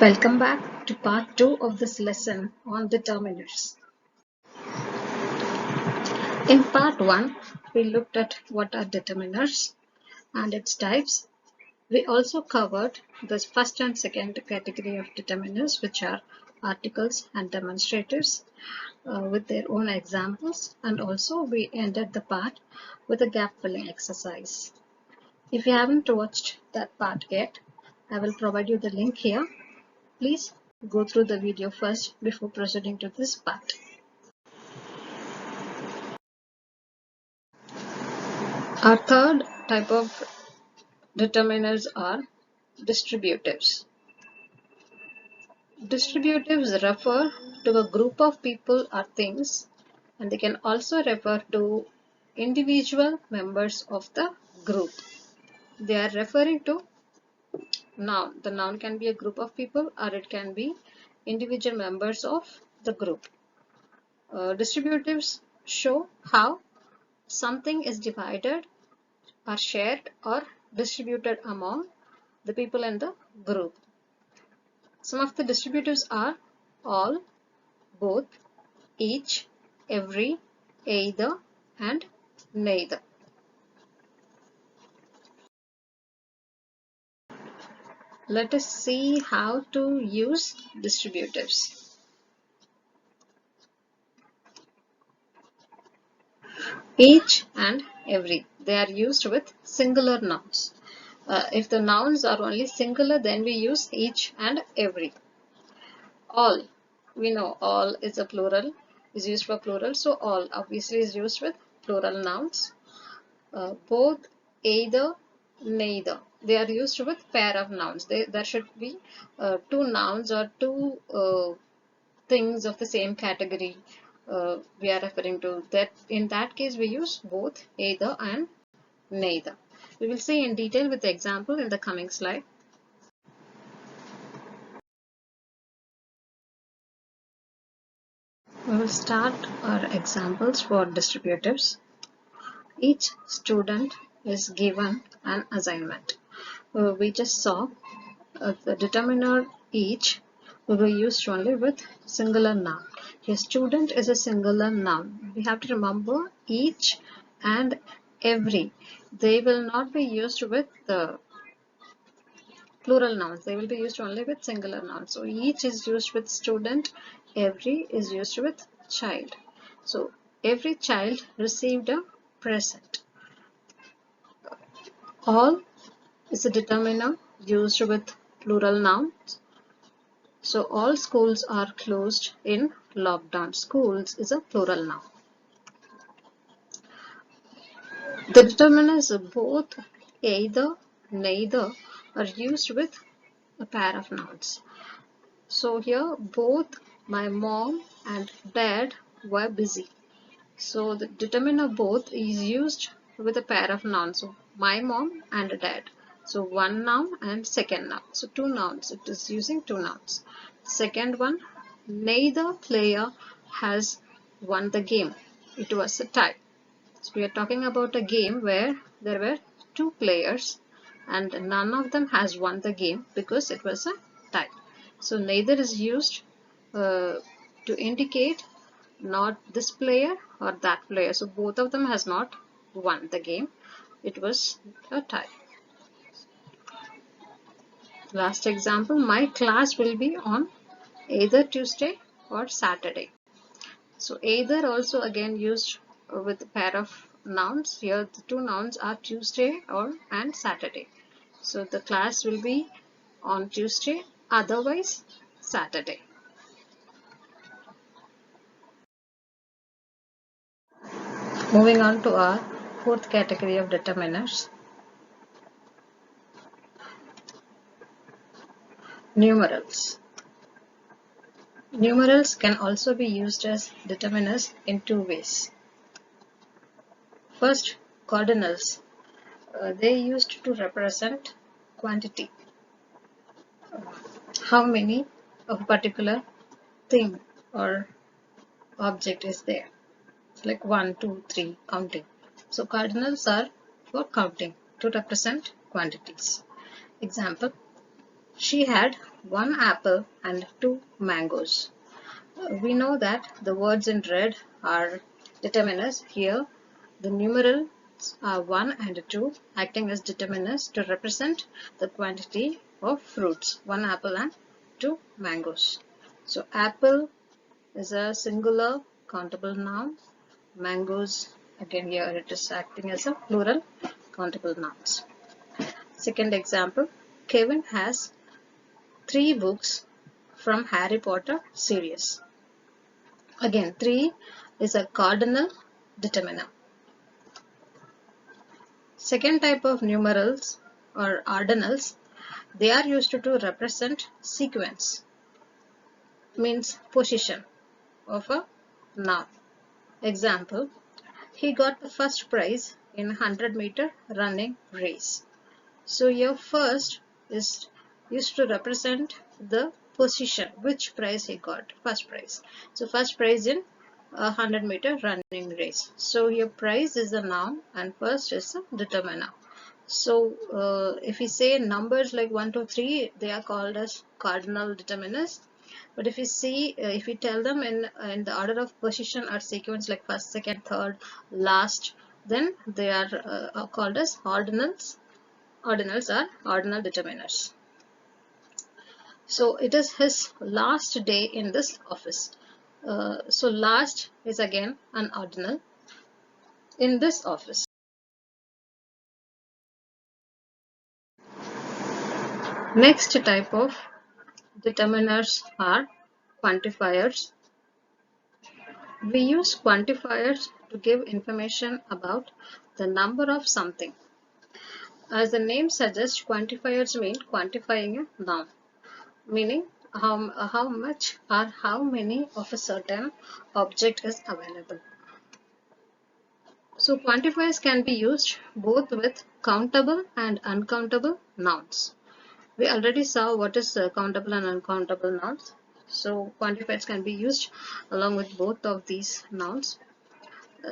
Welcome back to part 2 of this lesson on determiners. In part 1, we looked at what are determiners and its types. We also covered the first and second category of determiners, which are articles and demonstrators with their own examples, and also we ended the part with a gap filling exercise. If you haven't watched that part yet, I will provide you the link here. Please go through the video first before proceeding to this part. Our third type of determiners are distributives. Distributives refer to a group of people or things, and they can also refer to individual members of the group. They are referring to noun. The noun can be a group of people or it can be individual members of the group. Distributives show how something is divided or shared or distributed among the people in the group. Some of the distributives are all, both, each, every, either, and neither. Let us see how to use distributives. Each and every. They are used with singular nouns. If the nouns are only singular, then we use each and every. All. We know all is a plural, is used for plural, so all obviously is used with plural nouns. Both, either, neither. They are used with pair of nouns. There should be two nouns or two things of the same category we are referring to. That in that case we use both, either and neither. We will see in detail with the example in the coming slide. We will start our examples for distributives. Each student is given an assignment. We just saw the determiner each will be used only with singular noun. A student is a singular noun. We have to remember each and every. They will not be used with the plural nouns. They will be used only with singular nouns. So each is used with student, every is used with child. So every child received a present. All is a determiner used with plural nouns. So all schools are closed in lockdown. Schools is a plural noun. The determiners of both, either, neither are used with a pair of nouns. So here both my mom and dad were busy. So the determiner both is used with a pair of nouns. So my mom and dad. So one noun and second noun. So two nouns. It is using two nouns. Second one, neither player has won the game. It was a tie. So we are talking about a game where there were two players and none of them has won the game because it was a tie. So neither is used to indicate not this player or that player. So both of them has not won the game. It was a tie. Last example, my class will be on either Tuesday or Saturday. So either also again used with a pair of nouns. Here the two nouns are Tuesday or and Saturday. So the class will be on Tuesday, otherwise Saturday. Moving on to our fourth category of determiners. Numerals. Numerals can also be used as determiners in two ways. First, cardinals. They used to represent quantity. How many of a particular thing or object is there. It's like 1, 2, 3, counting. So cardinals are for counting to represent quantities. Example, she had 1 apple and 2 mangoes. We know that the words in red are determiners. Here the numerals are 1 and 2 acting as determiners to represent the quantity of fruits, 1 apple and 2 mangoes. So apple is a singular countable noun. Mangoes, again here it is acting as a plural countable nouns. Second example, Kevin has 3 books from Harry Potter series. Again, 3 is a cardinal determiner. Second type of numerals or ordinals, they are used to represent sequence, means position of a noun. Example, he got the first prize in 100-meter running race. So your first is used to represent the position, which prize he got, first prize. So first prize in 100-meter running race. So your prize is a noun and first is a determiner. So if we say numbers like 1, 2, 3, they are called as cardinal determiners. But if you see, if we tell them in the order of position or sequence like first, second, third, last, then they are called as ordinals. Ordinals are ordinal determiners. So it is his last day in this office. So last is again an ordinal in this office. Next type of determiners are quantifiers. We use quantifiers to give information about the number of something. As the name suggests, quantifiers mean quantifying a noun, meaning how much or how many of a certain object is available. So quantifiers can be used both with countable and uncountable nouns. We already saw what is countable and uncountable nouns. So quantifiers can be used along with both of these nouns.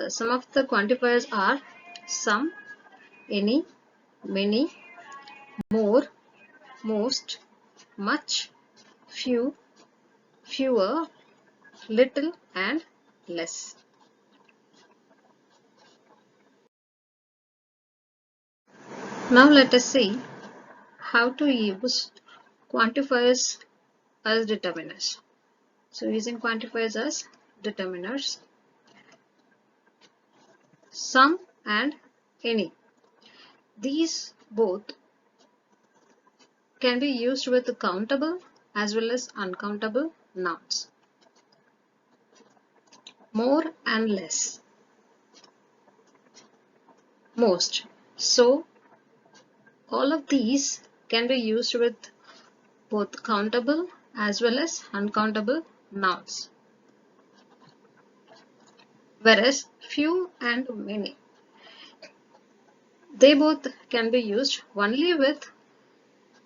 Some of the quantifiers are some, any, many, more, most, much, few, fewer, little, and less. Now let us see how to use quantifiers as determiners. So using quantifiers as determiners, some and any. These both can be used with countable as well as uncountable nouns. More and less. Most. So all of these can be used with both countable as well as uncountable nouns. Whereas few and many, they both can be used only with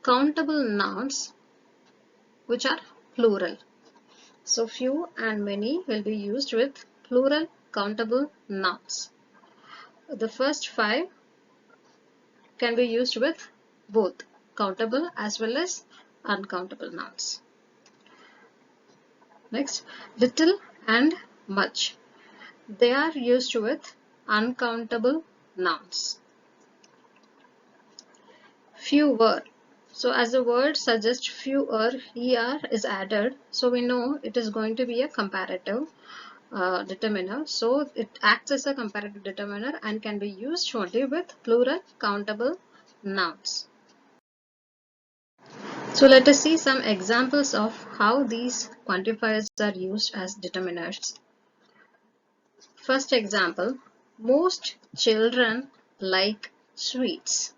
countable nouns which are plural. So few and many will be used with plural countable nouns. The first 5 can be used with both countable as well as uncountable nouns. Next, little and much. They are used with uncountable nouns. Fewer. So as the word suggests, fewer, er is added. So we know it is going to be a comparative determiner. So it acts as a comparative determiner and can be used only with plural countable nouns. So let us see some examples of how these quantifiers are used as determiners. First example, most children like sweets.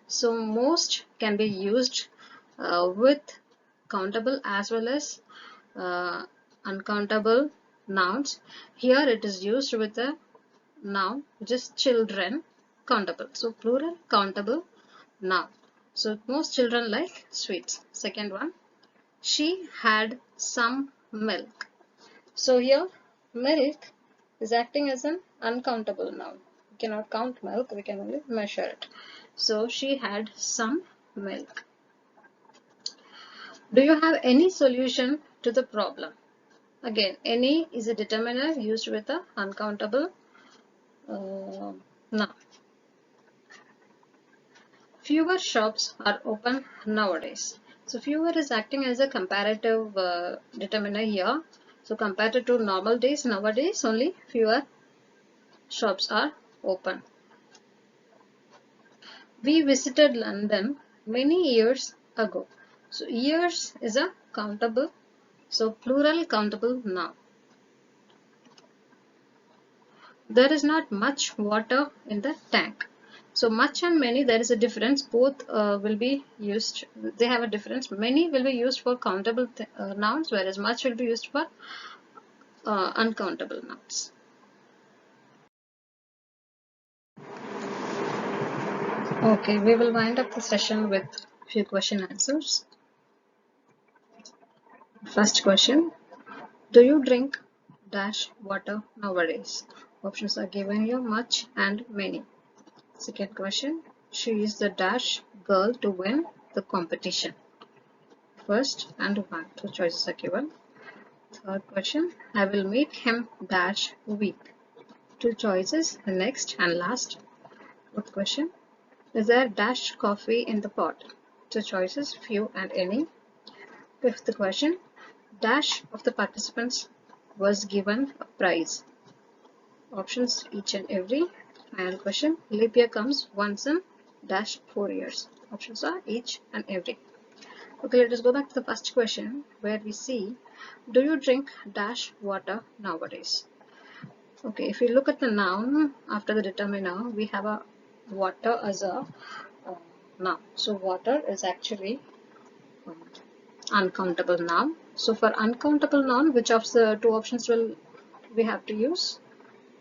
So most can be used with countable as well as uncountable nouns. Here it is used with a noun which is children, countable. So plural countable noun. So most children like sweets. Second one, she had some milk. So here milk is acting as an uncountable noun. We cannot count milk, we can only measure it. So she had some milk. Do you have any solution to the problem? Again, any is a determiner used with a uncountable noun. Fewer shops are open nowadays. So fewer is acting as a comparative determiner here. So compared to normal days, nowadays only fewer shops are open. We visited London many years ago. So years is a countable, so plural countable noun. There is not much water in the tank. So much and many, there is a difference. Both will be used. They have a difference. Many will be used for countable nouns, whereas much will be used for uncountable nouns. Okay, we will wind up the session with few question answers. First question: do you drink dash water nowadays? Options are given here: much and many. Second question: she is the dash girl to win the competition. First and one. Two choices are given. Third question: I will make him dash weak. Two choices, the next and last. Fourth question: is there dash coffee in the pot? Two choices, few and any. Fifth question: dash of the participants was given a prize. Options each and every. Final question: leap year comes once in dash 4 years. Options are each and every. Okay, let us go back to the first question where we see, do you drink dash water nowadays? Okay, if you look at the noun after the determiner, we have a water as a noun. So water is actually uncountable noun. So for uncountable noun, which of the two options will we have to use?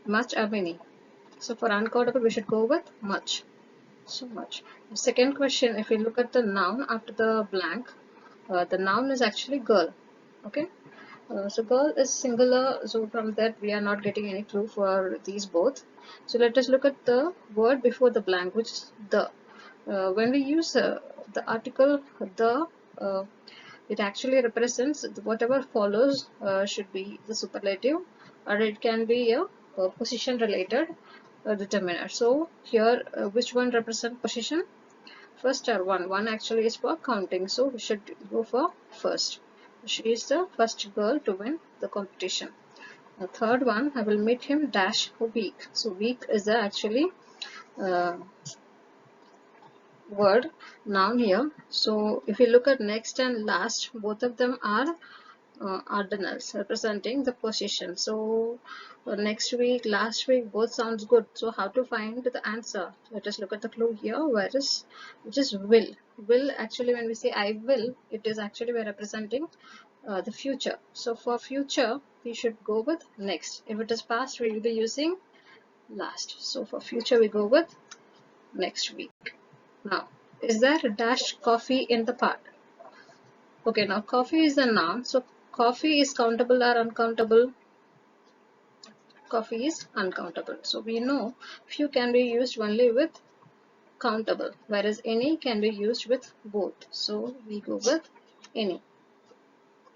Much or many? So for uncountable, we should go with much. So much. The second question, if we look at the noun after the blank, the noun is actually girl. Okay. So girl is singular, so from that we are not getting any clue for these both. So let us look at the word before the blank, which is the. When we use the article the, it actually represents whatever follows should be the superlative, or it can be a position related determiner. So here, which one represent position? First or one. One actually is for counting, so we should go for first. She is the first girl to win the competition. The third one, I will make him dash weak. So weak is the actually uh, word noun here. So if you look at next and last, both of them are ordinals representing the position. So next week, last week, both sounds good. So how to find the answer? Let us look at the clue here. Where is, which is will. Will actually, when we say I will, it is actually we're representing the future. So for future, we should go with next. If it is past, we will be using last. So for future, we go with next week. Now, is there a dash coffee in the pot? Okay, now coffee is a noun. So coffee is countable or uncountable? Coffee is uncountable. So we know few can be used only with countable, whereas any can be used with both. So we go with any.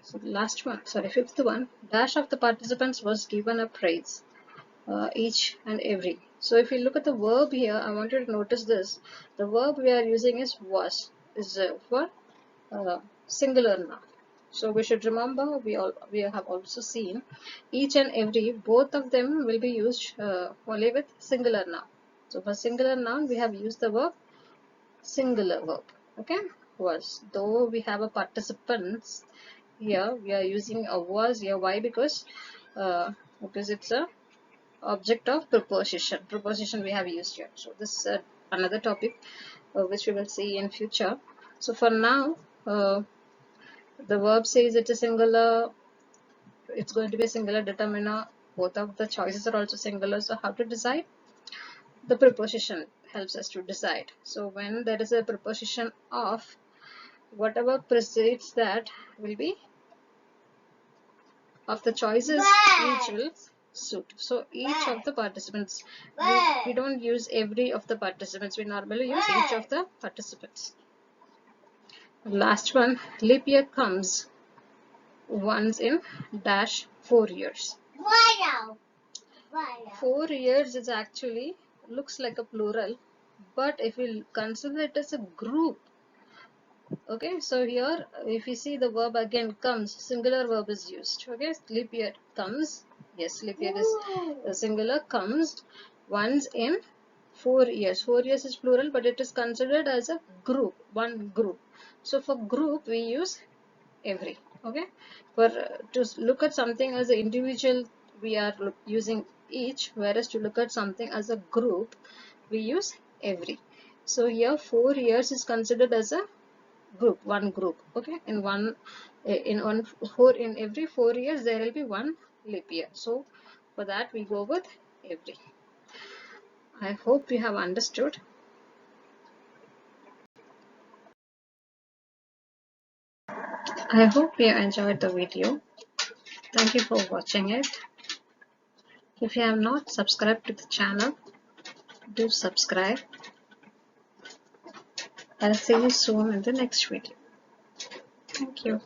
So the last one, sorry, fifth one, dash of the participants was given a praise, each and every. So if you look at the verb here, I want you to notice this. The verb we are using is was, is for singular noun. So we should remember we have also seen each and every, both of them will be used only with singular noun. So for singular noun we have used the verb singular verb. Okay, was. Though we have a participants here, we are using a was here. Why? Because it's a object of preposition. Preposition we have used here. So this is another topic which we will see in future. So for now. The verb says it is singular, it's going to be a singular determiner. Both of the choices are also singular. So how to decide? The preposition helps us to decide. So when there is a preposition of, whatever precedes that will be of the choices, each will suit. So each of the participants, we don't use every of the participants, we normally use each of the participants. Last one, leap year comes once in dash 4 years. 4 years is actually looks like a plural, but if we consider it as a group, okay, so here if you see the verb again comes, singular verb is used. Okay, leap year comes, yes, leap year is singular, comes once in 4 years. 4 years is plural, but it is considered as a group, one group. So for group we use every. Okay, for to look at something as an individual we are using each, whereas to look at something as a group we use every. So here 4 years is considered as a group, one group. Okay, in every 4 years there will be one leap year, so for that we go with every. I hope you have understood. I hope you enjoyed the video. Thank you for watching it. If you have not subscribed to the channel, do subscribe. I'll see you soon in the next video. Thank you.